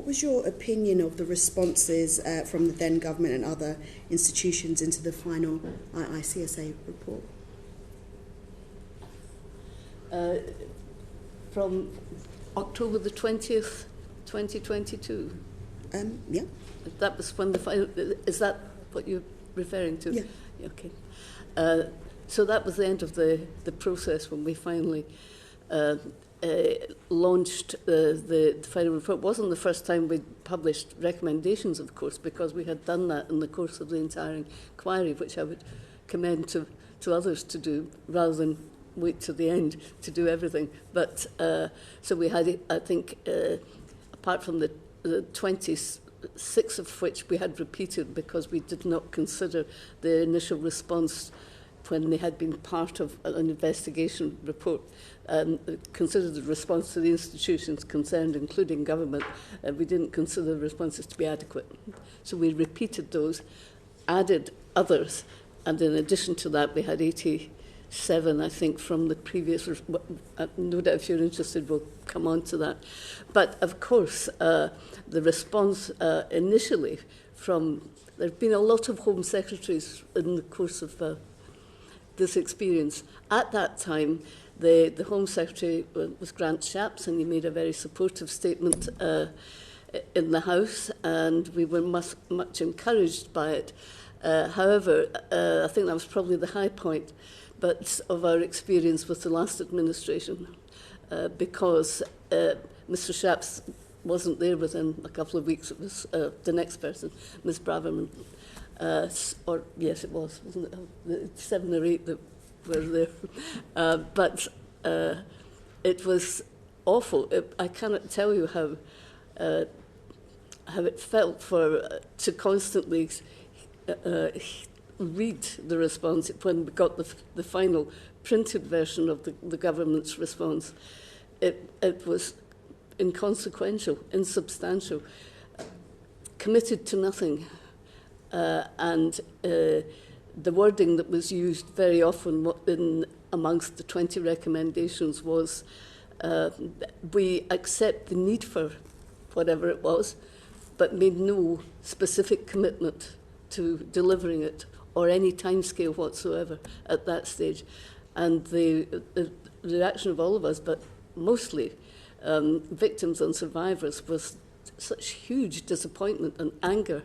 what was your opinion of the responses from the then government and other institutions into the final IICSA report? From October the 20th, 2022? Yeah. That was when the final... Is that what you're referring to? Yeah. Okay. So that was the end of the process when we finally launched the final report. It wasn't the first time we published recommendations, of course, because we had done that in the course of the entire inquiry, which I would commend to others to do, rather than wait to the end to do everything. But so we had, I think, apart from the 26 of which we had repeated because we did not consider the initial response when they had been part of an investigation report, considered the response to the institutions concerned, including government. We didn't consider the responses to be adequate. So we repeated those, added others, and in addition to that, we had 87, I think, from the previous... no doubt if you're interested, we'll come on to that. But, of course, the response initially from... There have been a lot of Home Secretaries in the course of this experience. At that time, the Home Secretary was Grant Shapps, and he made a very supportive statement in the House, and we were much encouraged by it. However, I think that was probably the high point of our experience with the last administration, because Mr. Shapps wasn't there within a couple of weeks. It was the next person, Ms. Braverman. Or yes, it was, wasn't it? The 7 or 8 that were there. But it was awful. I cannot tell you how it felt to constantly read the response when we got the final printed version of the government's response. It was inconsequential, insubstantial, committed to nothing. And the wording that was used very often amongst the 20 recommendations was, we accept the need for whatever it was, but made no specific commitment to delivering it or any timescale whatsoever at that stage. And the reaction of all of us, but mostly victims and survivors, was such huge disappointment and anger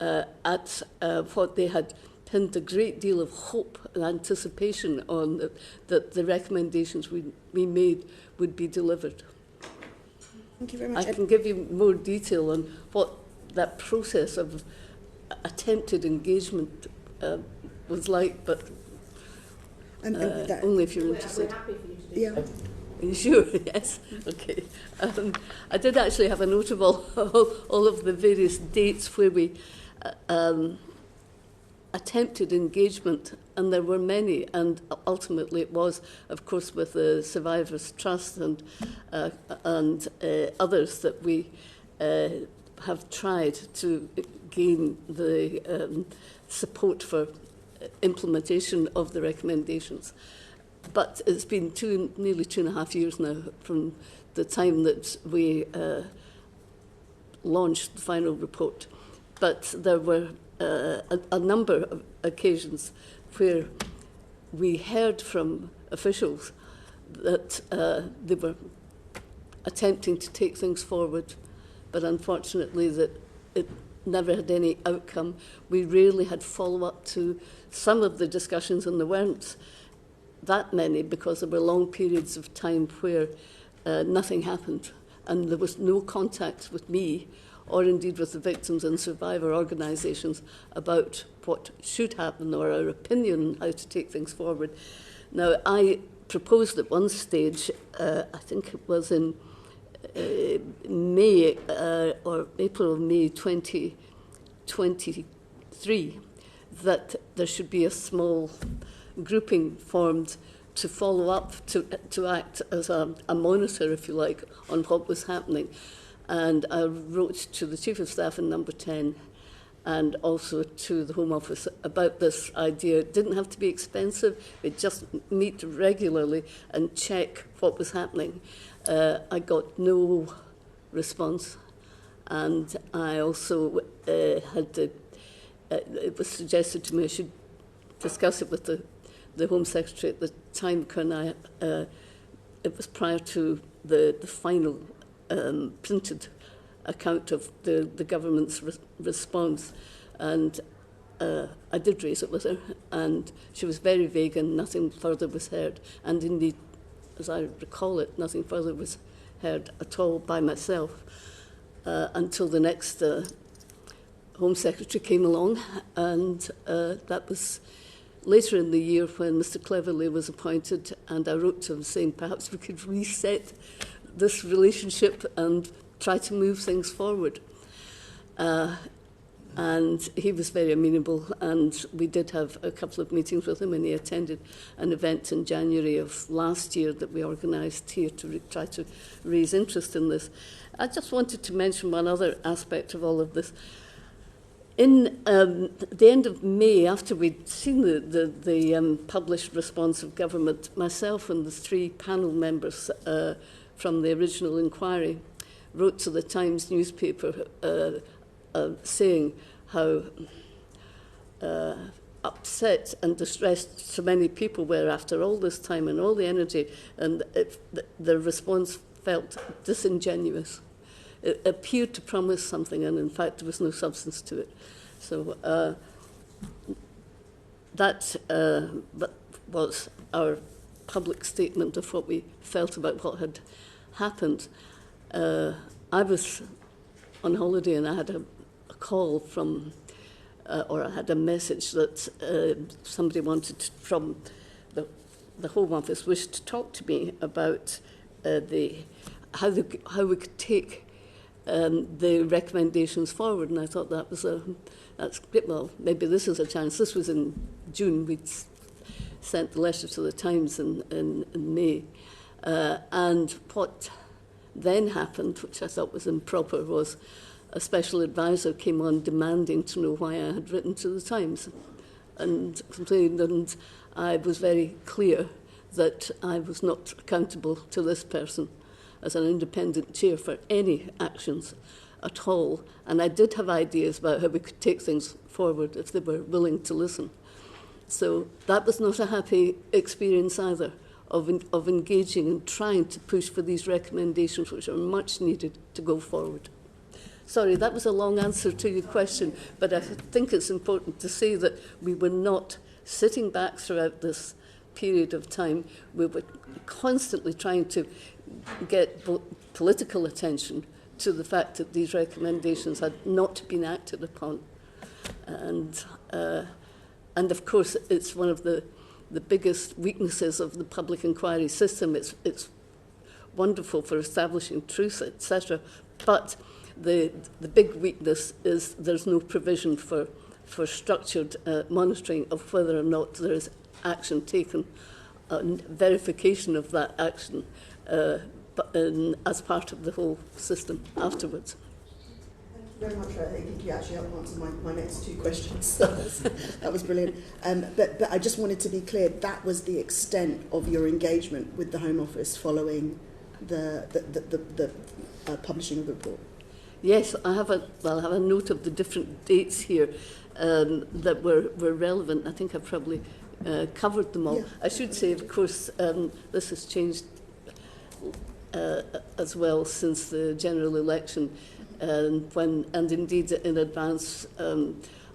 at what they had pinned a great deal of hope and anticipation on, that the recommendations we made would be delivered. Thank you very much. I can give you more detail on what that process of attempted engagement was like, but only if you're interested. We're happy for you to do Yeah. so. Are you sure? Yes. Okay. I did actually have a note of all of the various dates where we attempted engagement, and there were many, and ultimately it was, of course, with the Survivors Trust and others that we have tried to gain the support for implementation of the recommendations. But it's been nearly 2.5 years now from the time that we launched the final report. But there were a number of occasions where we heard from officials that they were attempting to take things forward, but unfortunately that it never had any outcome. We rarely had follow-up to some of the discussions, and there weren't that many because there were long periods of time where nothing happened, and there was no contact with me or indeed with the victims and survivor organisations about what should happen or our opinion on how to take things forward. Now, I proposed at one stage, I think it was in May or April or May 2023, that there should be a small grouping formed to follow up, to act as a monitor, if you like, on what was happening. And I wrote to the Chief of Staff in Number 10 and also to the Home Office about this idea. It didn't have to be expensive. We'd just meet regularly and check what was happening. I got no response. And I also it was suggested to me I should discuss it with the Home Secretary at the time, because it was prior to the final printed account of the government's response. And I did raise it with her, and she was very vague and nothing further was heard. And indeed, as I recall it, nothing further was heard at all by myself until the next Home Secretary came along, and that was later in the year when Mr Cleverly was appointed, and I wrote to him saying perhaps we could reset this relationship and try to move things forward. And he was very amenable, and we did have a couple of meetings with him, and he attended an event in January of last year that we organised here to try to raise interest in this. I just wanted to mention one other aspect of all of this. In the end of May, after we'd seen the published response of government, myself and the 3 panel members from the original inquiry wrote to the Times newspaper saying how upset and distressed so many people were after all this time and all the energy, and their response felt disingenuous. It appeared to promise something, and in fact there was no substance to it. So that was our public statement of what we felt about what had happened. I was on holiday, and I had a call from, or I had a message that somebody wanted from the Home Office wished to talk to me about how we could take the recommendations forward, and I thought that's great. Well, maybe this is a chance. This was in June. We'd sent the letter to the Times in May, and what then happened, which I thought was improper, was a special advisor came on demanding to know why I had written to the Times and complained, and I was very clear that I was not accountable to this person as an independent chair for any actions at all. And I did have ideas about how we could take things forward if they were willing to listen. So that was not a happy experience either, of engaging and trying to push for these recommendations, which are much needed to go forward. Sorry, that was a long answer to your question, but I think it's important to say that we were not sitting back throughout this period of time. We were constantly trying to get political attention to the fact that these recommendations had not been acted upon. And of course, it's one of the biggest weaknesses of the public inquiry system. It's wonderful for establishing truth, etc., but the big weakness is there's no provision for structured monitoring of whether or not there is action taken, and verification of that action as part of the whole system afterwards. Thank you very much. I think you actually answered my next 2 questions. That was brilliant. But I just wanted to be clear, that was the extent of your engagement with the Home Office following the publishing of the report. Yes, I have a note of the different dates here that were relevant. I think I've probably covered them all. Yeah. I should say, of course, this has changed as well since the general election, and indeed in advance,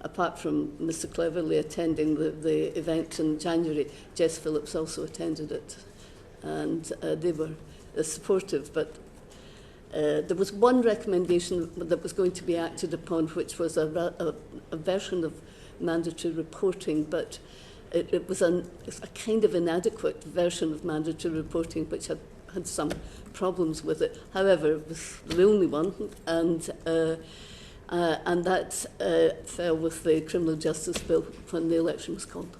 apart from Mr Cleverly attending the event in January, Jess Phillips also attended it, and they were supportive, but there was one recommendation that was going to be acted upon, which was a version of mandatory reporting, but it was a kind of inadequate version of mandatory reporting, which had some problems with it. However, it was the only one, and that fell with the Criminal Justice Bill when the election was called.